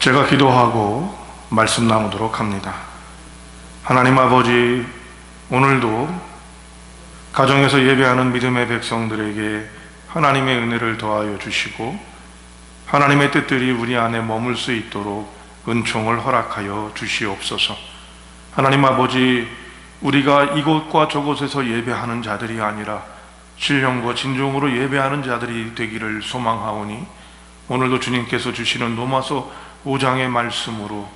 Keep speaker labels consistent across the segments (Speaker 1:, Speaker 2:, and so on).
Speaker 1: 제가 기도하고 말씀 나누도록 합니다. 하나님 아버지, 오늘도 가정에서 예배하는 믿음의 백성들에게 하나님의 은혜를 더하여 주시고 하나님의 뜻들이 우리 안에 머물 수 있도록 은총을 허락하여 주시옵소서. 하나님 아버지, 우리가 이곳과 저곳에서 예배하는 자들이 아니라 신령과 진정으로 예배하는 자들이 되기를 소망하오니 오늘도 주님께서 주시는 로마서 5장의 말씀으로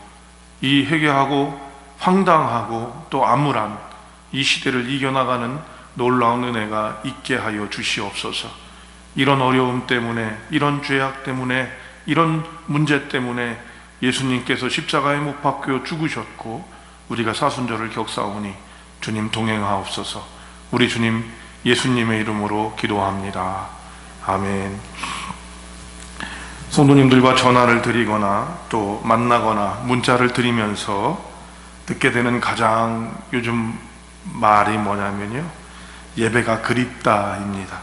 Speaker 1: 이 회개하고 황당하고 또 암울한 이 시대를 이겨나가는 놀라운 은혜가 있게 하여 주시옵소서. 이런 어려움 때문에, 이런 죄악 때문에, 이런 문제 때문에 예수님께서 십자가에 못 박혀 죽으셨고 우리가 사순절을 격사오니 주님 동행하옵소서. 우리 주님 예수님의 이름으로 기도합니다. 아멘. 성도님들과 전화를 드리거나 또 만나거나 문자를 드리면서 듣게 되는 가장 요즘 말이 뭐냐면요, 예배가 그립다입니다.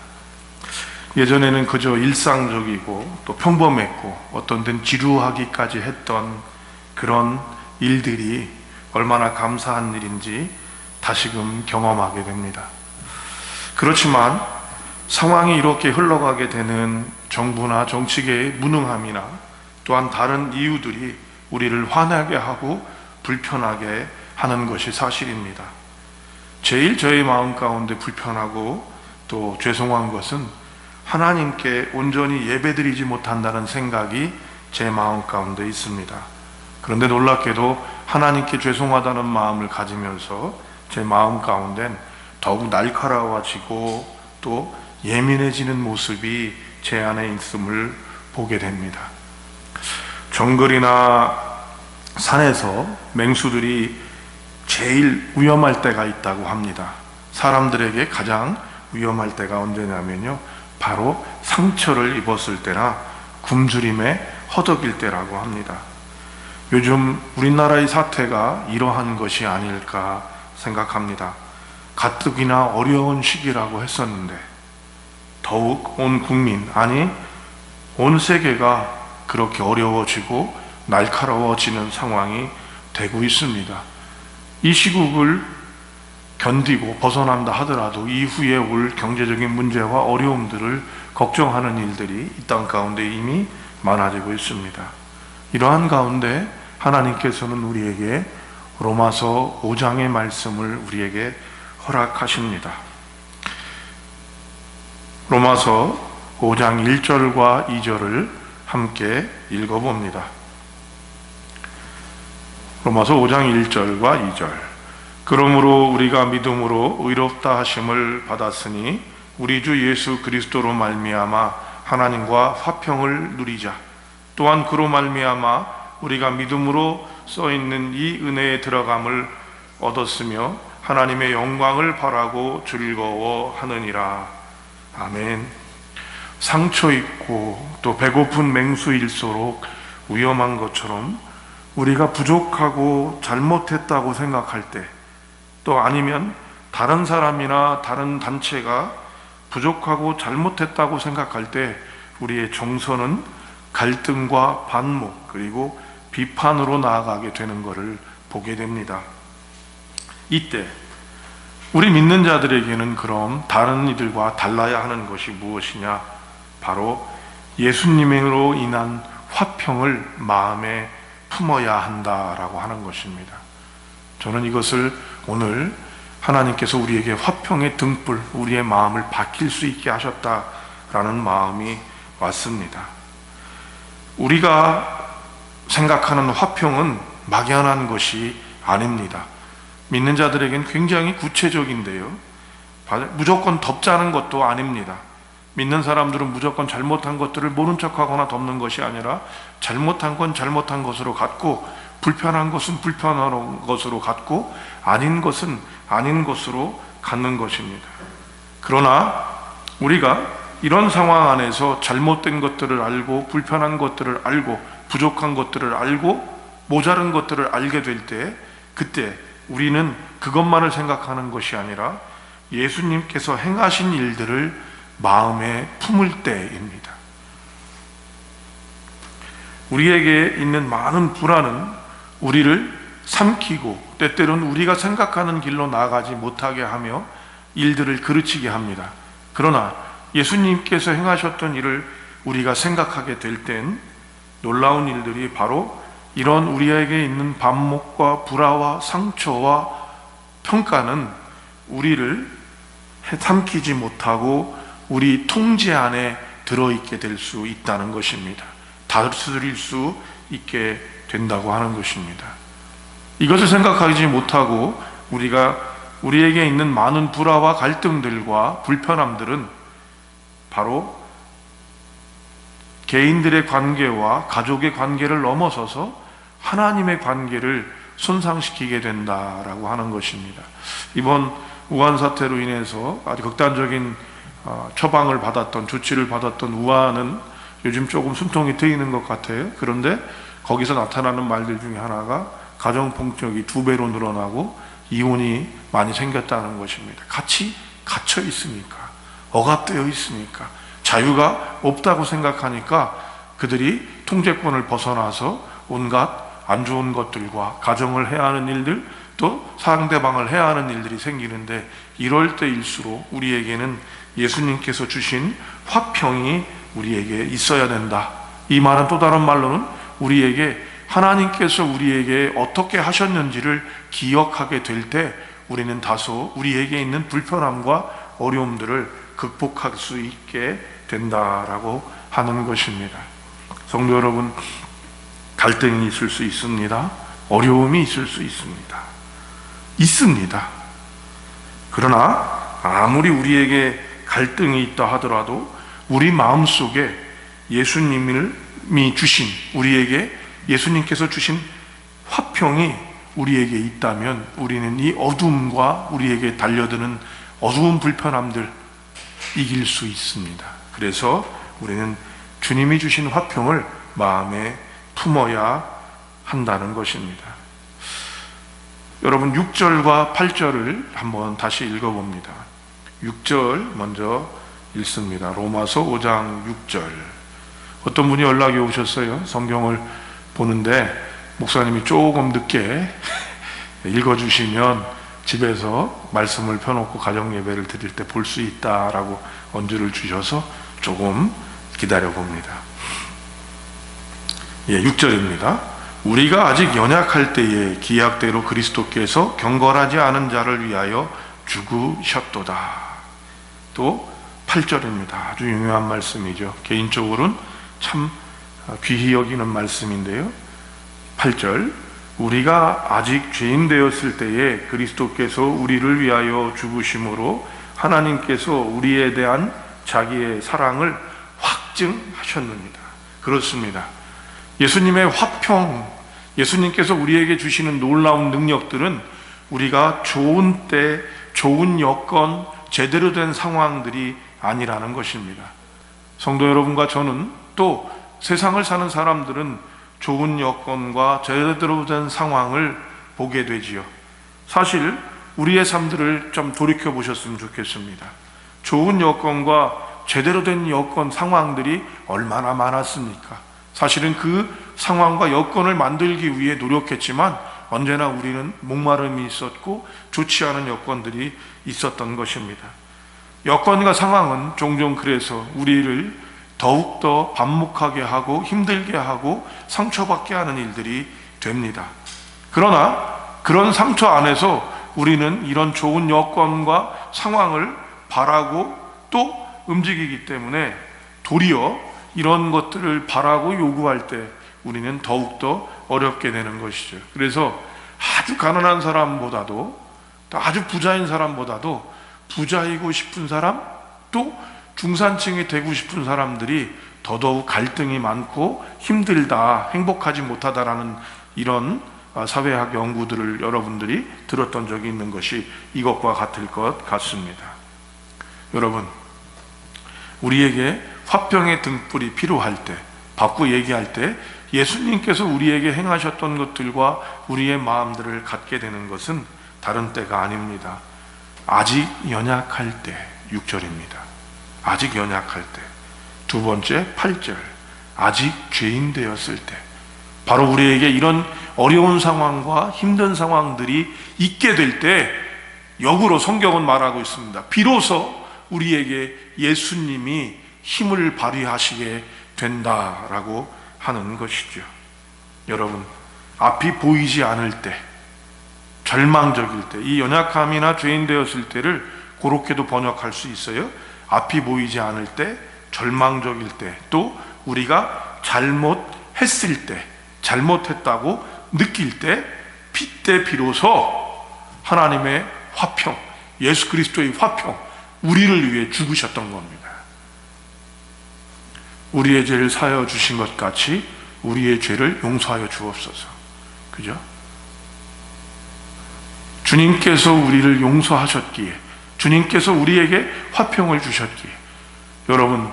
Speaker 1: 예전에는 그저 일상적이고 또 평범했고 어떤 데는 지루하기까지 했던 그런 일들이 얼마나 감사한 일인지 다시금 경험하게 됩니다. 그렇지만 상황이 이렇게 흘러가게 되는 정부나 정치계의 무능함이나 또한 다른 이유들이 우리를 화나게 하고 불편하게 하는 것이 사실입니다. 제일 저의 마음 가운데 불편하고 또 죄송한 것은 하나님께 온전히 예배드리지 못한다는 생각이 제 마음 가운데 있습니다. 그런데 놀랍게도 하나님께 죄송하다는 마음을 가지면서 제 마음 가운데는 더욱 날카로워지고 또 예민해지는 모습이 제 안에 있음을 보게 됩니다. 정글이나 산에서 맹수들이 제일 위험할 때가 있다고 합니다. 사람들에게 가장 위험할 때가 언제냐면요, 바로 상처를 입었을 때나 굶주림에 허덕일 때라고 합니다. 요즘 우리나라의 사태가 이러한 것이 아닐까 생각합니다. 가뜩이나 어려운 시기라고 했었는데 더욱 온 국민, 아니 온 세계가 그렇게 어려워지고 날카로워지는 상황이 되고 있습니다. 이 시국을 견디고 벗어난다 하더라도 이후에 올 경제적인 문제와 어려움들을 걱정하는 일들이 이 땅 가운데 이미 많아지고 있습니다. 이러한 가운데 하나님께서는 우리에게 로마서 5장의 말씀을 우리에게 허락하십니다. 로마서 5장 1절과 2절을 함께 읽어봅니다. 로마서 5장 1절과 2절. 그러므로 우리가 믿음으로 의롭다 하심을 받았으니 우리 주 예수 그리스도로 말미암아 하나님과 화평을 누리자. 또한 그로 말미암아 우리가 믿음으로 써있는 이 은혜에 들어감을 얻었으며 하나님의 영광을 바라고 즐거워하느니라. 아멘. 상처 있고 또 배고픈 맹수일수록 위험한 것처럼 우리가 부족하고 잘못했다고 생각할 때, 또 아니면 다른 사람이나 다른 단체가 부족하고 잘못했다고 생각할 때 우리의 정서는 갈등과 반목 그리고 비판으로 나아가게 되는 것을 보게 됩니다. 이때 우리 믿는 자들에게는 그럼 다른 이들과 달라야 하는 것이 무엇이냐? 바로 예수님으로 인한 화평을 마음에 품어야 한다라고 하는 것입니다. 저는 이것을 오늘 하나님께서 우리에게 화평의 등불, 우리의 마음을 밝힐 수 있게 하셨다라는 마음이 왔습니다. 우리가 생각하는 화평은 막연한 것이 아닙니다. 믿는 자들에겐 굉장히 구체적인데요, 무조건 덮자는 것도 아닙니다. 믿는 사람들은 무조건 잘못한 것들을 모른 척하거나 덮는 것이 아니라 잘못한 건 잘못한 것으로 갖고, 불편한 것은 불편한 것으로 갖고, 아닌 것은 아닌 것으로 갖는 것입니다. 그러나 우리가 이런 상황 안에서 잘못된 것들을 알고, 불편한 것들을 알고, 부족한 것들을 알고, 모자른 것들을 알게 될 때, 그때 우리는 그것만을 생각하는 것이 아니라 예수님께서 행하신 일들을 마음에 품을 때입니다. 우리에게 있는 많은 불안은 우리를 삼키고 때때로는 우리가 생각하는 길로 나아가지 못하게 하며 일들을 그르치게 합니다. 그러나 예수님께서 행하셨던 일을 우리가 생각하게 될 땐 놀라운 일들이 바로 이런 우리에게 있는 반목과 불화와 상처와 평가는 우리를 삼키지 못하고 우리 통제 안에 들어있게 될 수 있다는 것입니다. 다스릴 수 있게 된다고 하는 것입니다. 이것을 생각하지 못하고 우리에게 있는 많은 불화와 갈등들과 불편함들은 바로 개인들의 관계와 가족의 관계를 넘어서서 하나님의 관계를 손상시키게 된다라고 하는 것입니다. 이번 우한 사태로 인해서 아주 극단적인 처방을 받았던, 조치를 받았던 우한은 요즘 조금 숨통이 트이는 것 같아요. 그런데 거기서 나타나는 말들 중에 하나가 가정폭력이 2배로 늘어나고 이혼이 많이 생겼다는 것입니다. 같이 갇혀 있으니까, 억압되어 있으니까, 자유가 없다고 생각하니까 그들이 통제권을 벗어나서 온갖 안 좋은 것들과 가정을 해야 하는 일들, 또 상대방을 해야 하는 일들이 생기는데, 이럴 때일수록 우리에게는 예수님께서 주신 화평이 우리에게 있어야 된다. 이 말은 또 다른 말로는 우리에게 하나님께서 우리에게 어떻게 하셨는지를 기억하게 될 때 우리는 다소 우리에게 있는 불편함과 어려움들을 극복할 수 있게 된다라고 하는 것입니다. 성도 여러분, 갈등이 있을 수 있습니다. 어려움이 있을 수 있습니다. 그러나 아무리 우리에게 갈등이 있다 하더라도 우리 마음속에 예수님이 주신, 우리에게 예수님께서 주신 화평이 우리에게 있다면 우리는 이 어둠과 우리에게 달려드는 어두운 불편함들 이길 수 있습니다. 그래서 우리는 주님이 주신 화평을 마음에 품어야 한다는 것입니다. 여러분, 6절과 8절을 한번 다시 읽어봅니다. 6절 먼저 읽습니다. 로마서 5장 6절. 어떤 분이 연락이 오셨어요. 성경을 보는데 목사님이 조금 늦게 읽어주시면 집에서 말씀을 펴놓고 가정예배를 드릴 때 볼 수 있다라고 언주를 주셔서 조금 기다려봅니다. 6절입니다. 우리가 아직 연약할 때에 기약대로 그리스도께서 경건하지 않은 자를 위하여 죽으셨도다. 또 8절입니다. 아주 유명한 말씀이죠. 개인적으로는 참 귀히 여기는 말씀인데요. 8절, 우리가 아직 죄인 되었을 때에 그리스도께서 우리를 위하여 죽으심으로 하나님께서 우리에 대한 자기의 사랑을 확증하셨느니라. 그렇습니다. 예수님의 화평, 예수님께서 우리에게 주시는 놀라운 능력들은 우리가 좋은 때, 좋은 여건, 제대로 된 상황들이 아니라는 것입니다. 성도 여러분과 저는, 또 세상을 사는 사람들은 좋은 여건과 제대로 된 상황을 보게 되지요. 사실 우리의 삶들을 좀 돌이켜 보셨으면 좋겠습니다. 좋은 여건과 제대로 된 여건, 상황들이 얼마나 많았습니까? 사실은 그 상황과 여건을 만들기 위해 노력했지만 언제나 우리는 목마름이 있었고 좋지 않은 여건들이 있었던 것입니다. 여건과 상황은 종종 그래서 우리를 더욱더 반목하게 하고 힘들게 하고 상처받게 하는 일들이 됩니다. 그러나 그런 상처 안에서 우리는 이런 좋은 여건과 상황을 바라고 또 움직이기 때문에 도리어 이런 것들을 바라고 요구할 때 우리는 더욱더 어렵게 되는 것이죠. 그래서 아주 가난한 사람보다도, 또 아주 부자인 사람보다도 부자이고 싶은 사람, 또 중산층이 되고 싶은 사람들이 더더욱 갈등이 많고 힘들다, 행복하지 못하다라는 이런 사회학 연구들을 여러분들이 들었던 적이 있는 것이 이것과 같을 것 같습니다. 여러분, 우리에게 화평의 등불이 필요할 때, 바꾸 얘기할 때 예수님께서 우리에게 행하셨던 것들과 우리의 마음들을 갖게 되는 것은 다른 때가 아닙니다. 아직 연약할 때, 6절입니다. 아직 연약할 때. 두 번째, 8절. 아직 죄인 되었을 때, 바로 우리에게 이런 어려운 상황과 힘든 상황들이 있게 될 때, 역으로 성경은 말하고 있습니다. 비로소 우리에게 예수님이 힘을 발휘하시게 된다라고 하는 것이죠. 여러분, 앞이 보이지 않을 때, 절망적일 때, 이 연약함이나 죄인 되었을 때를 그렇게도 번역할 수 있어요. 앞이 보이지 않을 때, 절망적일 때, 또 우리가 잘못했을 때, 잘못했다고 느낄 때, 그때 비로소 하나님의 화평, 예수 그리스도의 화평, 우리를 위해 죽으셨던 겁니다. 우리의 죄를 사하여 주신 것 같이 우리의 죄를 용서하여 주옵소서. 그죠? 주님께서 우리를 용서하셨기에, 주님께서 우리에게 화평을 주셨기에, 여러분,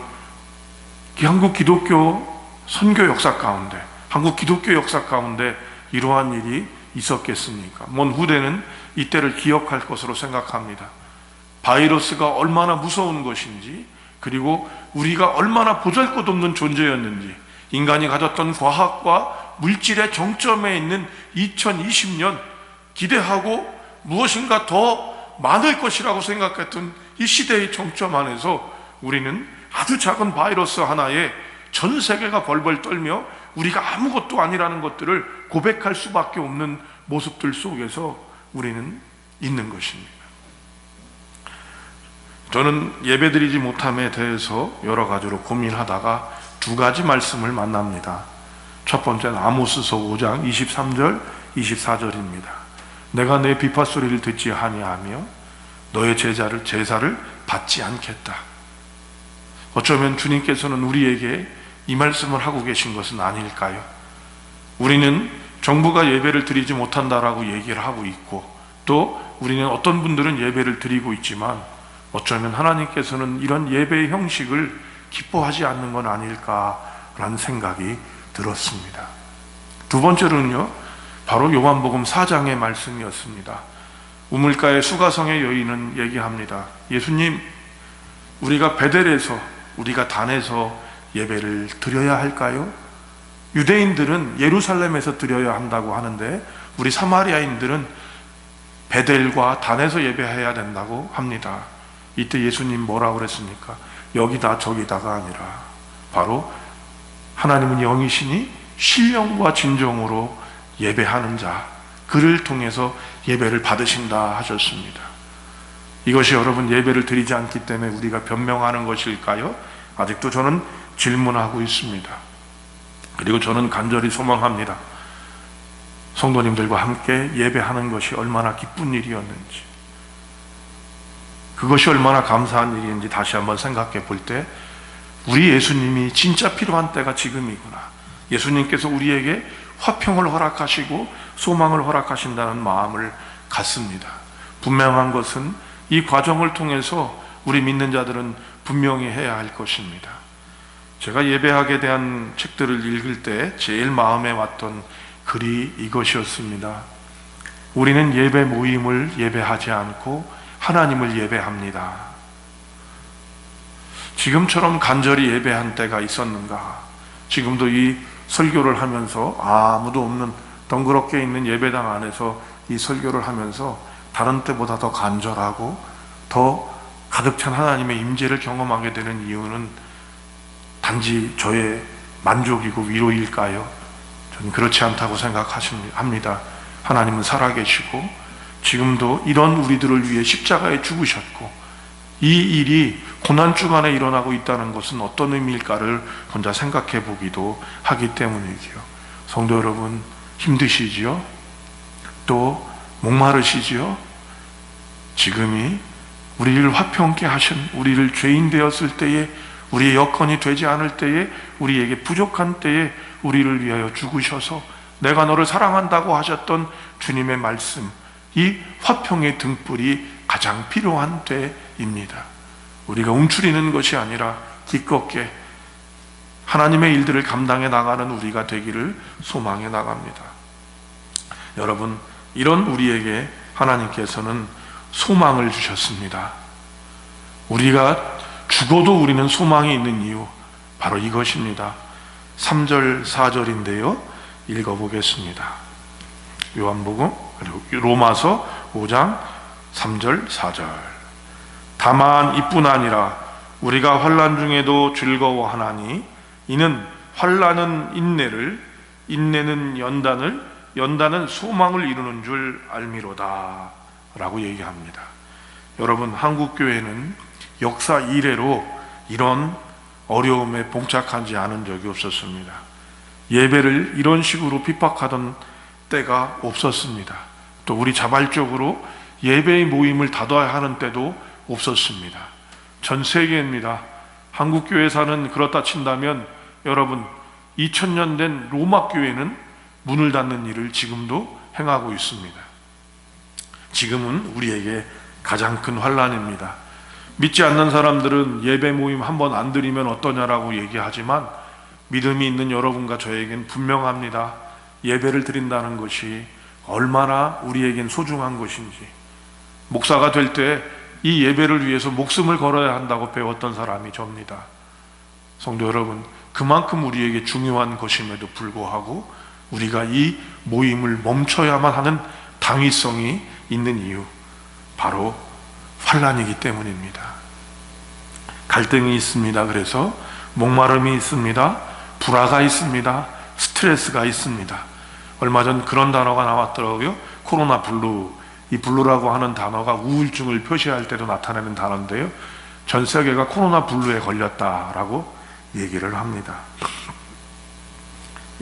Speaker 1: 한국 기독교 선교 역사 가운데, 한국 기독교 역사 가운데 이러한 일이 있었겠습니까? 먼 후대는 이때를 기억할 것으로 생각합니다. 바이러스가 얼마나 무서운 것인지, 그리고 우리가 얼마나 보잘것없는 존재였는지, 인간이 가졌던 과학과 물질의 정점에 있는 2020년, 기대하고 무엇인가 더 많을 것이라고 생각했던 이 시대의 정점 안에서 우리는 아주 작은 바이러스 하나에 전 세계가 벌벌 떨며 우리가 아무것도 아니라는 것들을 고백할 수밖에 없는 모습들 속에서 우리는 있는 것입니다. 저는 예배드리지 못함에 대해서 여러 가지로 고민하다가 두 가지 말씀을 만납니다. 첫 번째는 아모스서 5장 23절, 24절입니다. 내가 내 비파 소리를 듣지 아니하며 너의 제사를 받지 않겠다. 어쩌면 주님께서는 우리에게 이 말씀을 하고 계신 것은 아닐까요? 우리는 정부가 예배를 드리지 못한다라고 얘기를 하고 있고, 또 우리는 어떤 분들은 예배를 드리고 있지만 어쩌면 하나님께서는 이런 예배의 형식을 기뻐하지 않는 건 아닐까라는 생각이 들었습니다. 두 번째로는요, 바로 요한복음 4장의 말씀이었습니다. 우물가의 수가성의 여인은 얘기합니다. 예수님, 우리가 베델에서, 우리가 단에서 예배를 드려야 할까요? 유대인들은 예루살렘에서 드려야 한다고 하는데 우리 사마리아인들은 베델과 단에서 예배해야 된다고 합니다. 이때 예수님 뭐라고 그랬습니까? 여기다 저기다가 아니라 바로 하나님은 영이시니 신령과 진정으로 예배하는 자, 그를 통해서 예배를 받으신다 하셨습니다. 이것이 여러분 예배를 드리지 않기 때문에 우리가 변명하는 것일까요? 아직도 저는 질문하고 있습니다. 그리고 저는 간절히 소망합니다. 성도님들과 함께 예배하는 것이 얼마나 기쁜 일이었는지, 그것이 얼마나 감사한 일인지 다시 한번 생각해 볼 때 우리 예수님이 진짜 필요한 때가 지금이구나. 예수님께서 우리에게 화평을 허락하시고 소망을 허락하신다는 마음을 갖습니다. 분명한 것은 이 과정을 통해서 우리 믿는 자들은 분명히 해야 할 것입니다. 제가 예배학에 대한 책들을 읽을 때 제일 마음에 왔던 글이 이것이었습니다. 우리는 예배 모임을 예배하지 않고 하나님을 예배합니다. 지금처럼 간절히 예배한 때가 있었는가? 지금도 이 설교를 하면서 아무도 없는 덩그럽게 있는 예배당 안에서 이 설교를 하면서 다른 때보다 더 간절하고 더 가득 찬 하나님의 임재를 경험하게 되는 이유는 단지 저의 만족이고 위로일까요? 저는 그렇지 않다고 생각합니다. 하나님은 살아계시고 지금도 이런 우리들을 위해 십자가에 죽으셨고, 이 일이 고난주간에 일어나고 있다는 것은 어떤 의미일까를 혼자 생각해 보기도 하기 때문이지요. 성도 여러분, 힘드시지요? 또 목마르시지요? 지금이 우리를 화평케 하신, 우리를 죄인 되었을 때에, 우리의 여건이 되지 않을 때에, 우리에게 부족한 때에 우리를 위하여 죽으셔서 내가 너를 사랑한다고 하셨던 주님의 말씀, 이 화평의 등불이 가장 필요한 때입니다. 우리가 움츠리는 것이 아니라 기껍게 하나님의 일들을 감당해 나가는 우리가 되기를 소망해 나갑니다. 여러분, 이런 우리에게 하나님께서는 소망을 주셨습니다. 우리가 죽어도 우리는 소망이 있는 이유, 바로 이것입니다. 3절 4절인데요. 읽어보겠습니다. 요한복음 로마서 5장 3절 4절. 다만 이뿐 아니라 우리가 환난 중에도 즐거워하나니 이는 환난은 인내를, 인내는 연단을, 연단은 소망을 이루는 줄 알미로다 라고 얘기합니다. 여러분, 한국교회는 역사 이래로 이런 어려움에 봉착하지 않은 적이 없었습니다. 예배를 이런 식으로 핍박하던 때가 없었습니다. 또 우리 자발적으로 예배의 모임을 닫아야 하는 때도 없었습니다. 전 세계입니다. 한국교회사는 그렇다 친다면 여러분, 2000년 된 로마교회는 문을 닫는 일을 지금도 행하고 있습니다. 지금은 우리에게 가장 큰 환난입니다. 믿지 않는 사람들은 예배 모임 한번 안 드리면 어떠냐라고 얘기하지만 믿음이 있는 여러분과 저에겐 분명합니다. 예배를 드린다는 것이 얼마나 우리에겐 소중한 것인지. 목사가 될 때 이 예배를 위해서 목숨을 걸어야 한다고 배웠던 사람이 접니다. 성도 여러분, 그만큼 우리에게 중요한 것임에도 불구하고 우리가 이 모임을 멈춰야만 하는 당위성이 있는 이유, 바로 환난이기 때문입니다. 갈등이 있습니다. 그래서 목마름이 있습니다. 불화가 있습니다. 스트레스가 있습니다. 얼마 전 그런 단어가 나왔더라고요. 코로나 블루. 이 블루라고 하는 단어가 우울증을 표시할 때도 나타내는 단어인데요. 전 세계가 코로나 블루에 걸렸다라고 얘기를 합니다.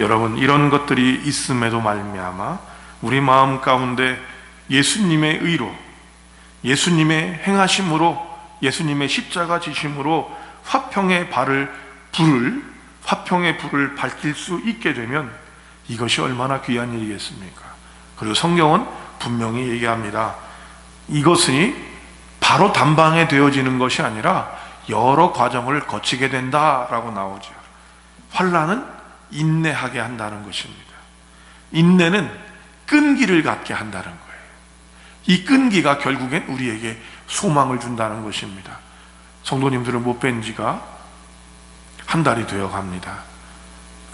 Speaker 1: 여러분, 이런 것들이 있음에도 말미암아 우리 마음 가운데 예수님의 의로, 예수님의 행하심으로, 예수님의 십자가 지심으로 화평의 불을 밝힐 수 있게 되면 이것이 얼마나 귀한 일이겠습니까? 그리고 성경은 분명히 얘기합니다. 이것이 바로 단방에 되어지는 것이 아니라 여러 과정을 거치게 된다라고 나오죠. 환난은 인내하게 한다는 것입니다. 인내는 끈기를 갖게 한다는 거예요. 이 끈기가 결국엔 우리에게 소망을 준다는 것입니다. 성도님들을 못 뵌 지가 한 달이 되어 갑니다.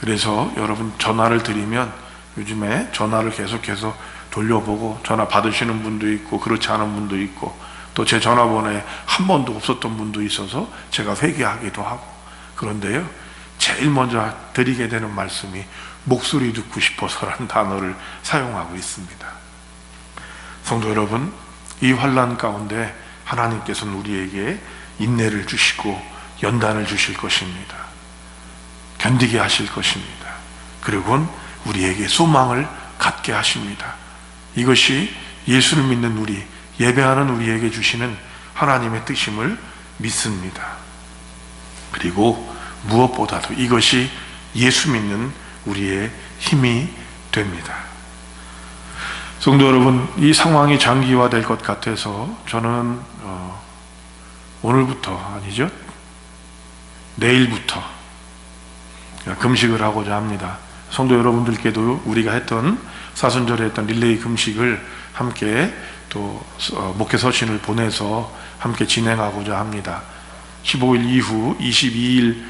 Speaker 1: 그래서 여러분, 전화를 드리면 요즘에 전화를 계속해서 돌려보고 전화 받으시는 분도 있고 그렇지 않은 분도 있고 또 제 전화번호에 한 번도 없었던 분도 있어서 제가 회개하기도 하고, 그런데요, 제일 먼저 드리게 되는 말씀이 목소리 듣고 싶어서라는 단어를 사용하고 있습니다. 성도 여러분, 이 환난 가운데 하나님께서는 우리에게 인내를 주시고 연단을 주실 것입니다. 견디게 하실 것입니다. 그리고 우리에게 소망을 갖게 하십니다. 이것이 예수를 믿는 우리, 예배하는 우리에게 주시는 하나님의 뜻임을 믿습니다. 그리고 무엇보다도 이것이 예수 믿는 우리의 힘이 됩니다. 성도 여러분, 이 상황이 장기화될 것 같아서 저는 오늘부터, 아니죠, 내일부터 금식을 하고자 합니다. 성도 여러분들께도 우리가 했던 사순절에 했던 릴레이 금식을 함께 또 목회 서신을 보내서 함께 진행하고자 합니다. 15일 이후 22일,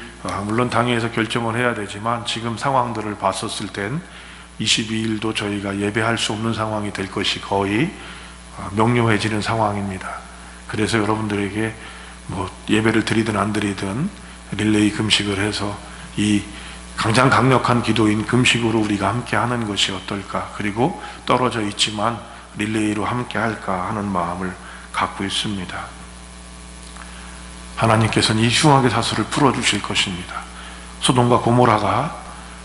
Speaker 1: 물론 당회에서 결정을 해야 되지만 지금 상황들을 봤었을 땐 22일도 저희가 예배할 수 없는 상황이 될 것이 거의 명료해지는 상황입니다. 그래서 여러분들에게 뭐 예배를 드리든 안 드리든 릴레이 금식을 해서 이 가장 강력한 기도인 금식으로 우리가 함께 하는 것이 어떨까, 그리고 떨어져 있지만 릴레이로 함께 할까 하는 마음을 갖고 있습니다. 하나님께서는 이 흉악의 사슬을 풀어주실 것입니다. 소돔과 고모라가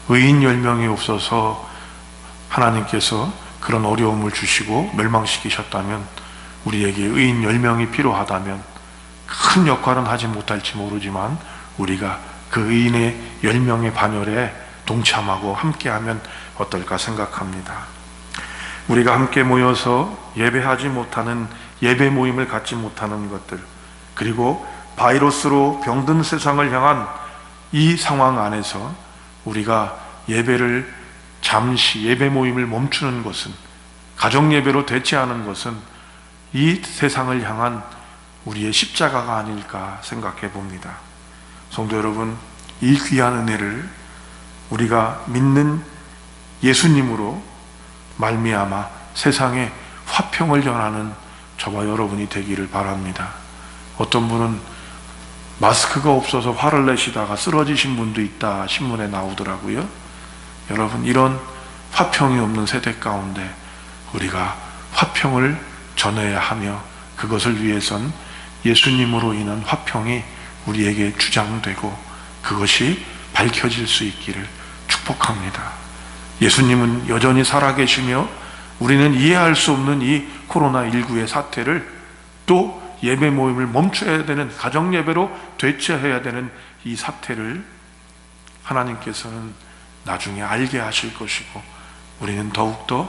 Speaker 1: 의인 10명이 없어서 하나님께서 그런 어려움을 주시고 멸망시키셨다면, 우리에게 의인 10명이 필요하다면 큰 역할은 하지 못할지 모르지만 우리가 그 의인의 10명의 반열에 동참하고 함께하면 어떨까 생각합니다. 우리가 함께 모여서 예배하지 못하는, 예배 모임을 갖지 못하는 것들, 그리고 바이러스로 병든 세상을 향한 이 상황 안에서 우리가 예배를 잠시, 예배 모임을 멈추는 것은, 가정 예배로 대체하는 것은 이 세상을 향한 우리의 십자가가 아닐까 생각해 봅니다. 성도 여러분, 이 귀한 은혜를 우리가 믿는 예수님으로 말미암아 세상에 화평을 전하는 저와 여러분이 되기를 바랍니다. 어떤 분은 마스크가 없어서 화를 내시다가 쓰러지신 분도 있다 신문에 나오더라고요. 여러분, 이런 화평이 없는 세대 가운데 우리가 화평을 전해야 하며, 그것을 위해선 예수님으로 인한 화평이 우리에게 주장되고 그것이 밝혀질 수 있기를 축복합니다. 예수님은 여전히 살아계시며 우리는 이해할 수 없는 이 코로나19의 사태를, 또 예배 모임을 멈춰야 되는, 가정 예배로 대체해야 되는 이 사태를 하나님께서는 나중에 알게 하실 것이고, 우리는 더욱더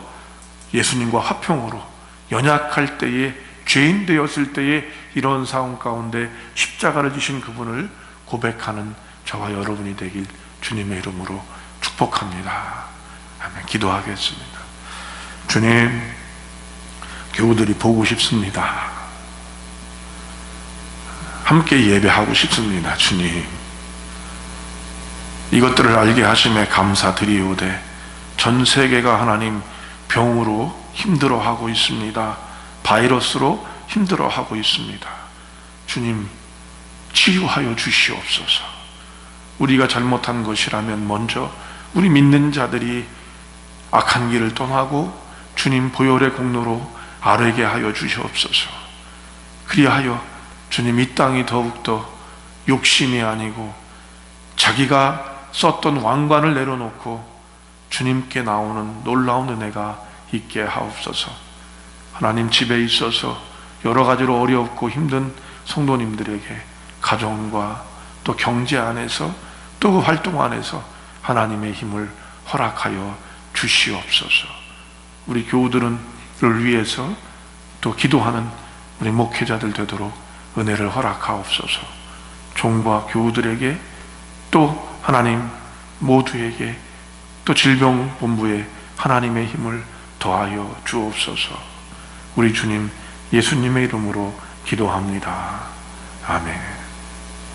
Speaker 1: 예수님과 화평으로 연약할 때에, 죄인 되었을 때에 이런 상황 가운데 십자가를 지신 그분을 고백하는 저와 여러분이 되길 주님의 이름으로 축복합니다. 아멘. 기도하겠습니다. 주님, 교우들이 보고 싶습니다. 함께 예배하고 싶습니다. 주님, 이것들을 알게 하심에 감사드리오되, 전 세계가 하나님 병으로 힘들어하고 있습니다. 바이러스로 힘들어하고 있습니다. 주님, 치유하여 주시옵소서. 우리가 잘못한 것이라면 먼저 우리 믿는 자들이 악한 길을 떠나고 주님 보혈의 공로로 아뢰게 하여 주시옵소서. 그리하여 주님, 이 땅이 더욱더 욕심이 아니고 자기가 썼던 왕관을 내려놓고 주님께 나오는 놀라운 은혜가 있게 하옵소서. 하나님, 집에 있어서 여러 가지로 어렵고 힘든 성도님들에게 가정과 또 경제 안에서 또 그 활동 안에서 하나님의 힘을 허락하여 주시옵소서. 우리 교우들을 위해서 또 기도하는 우리 목회자들 되도록 은혜를 허락하옵소서. 종과 교우들에게, 또 하나님 모두에게, 또 질병본부에 하나님의 힘을 더하여 주옵소서. 우리 주님 예수님의 이름으로 기도합니다. 아멘.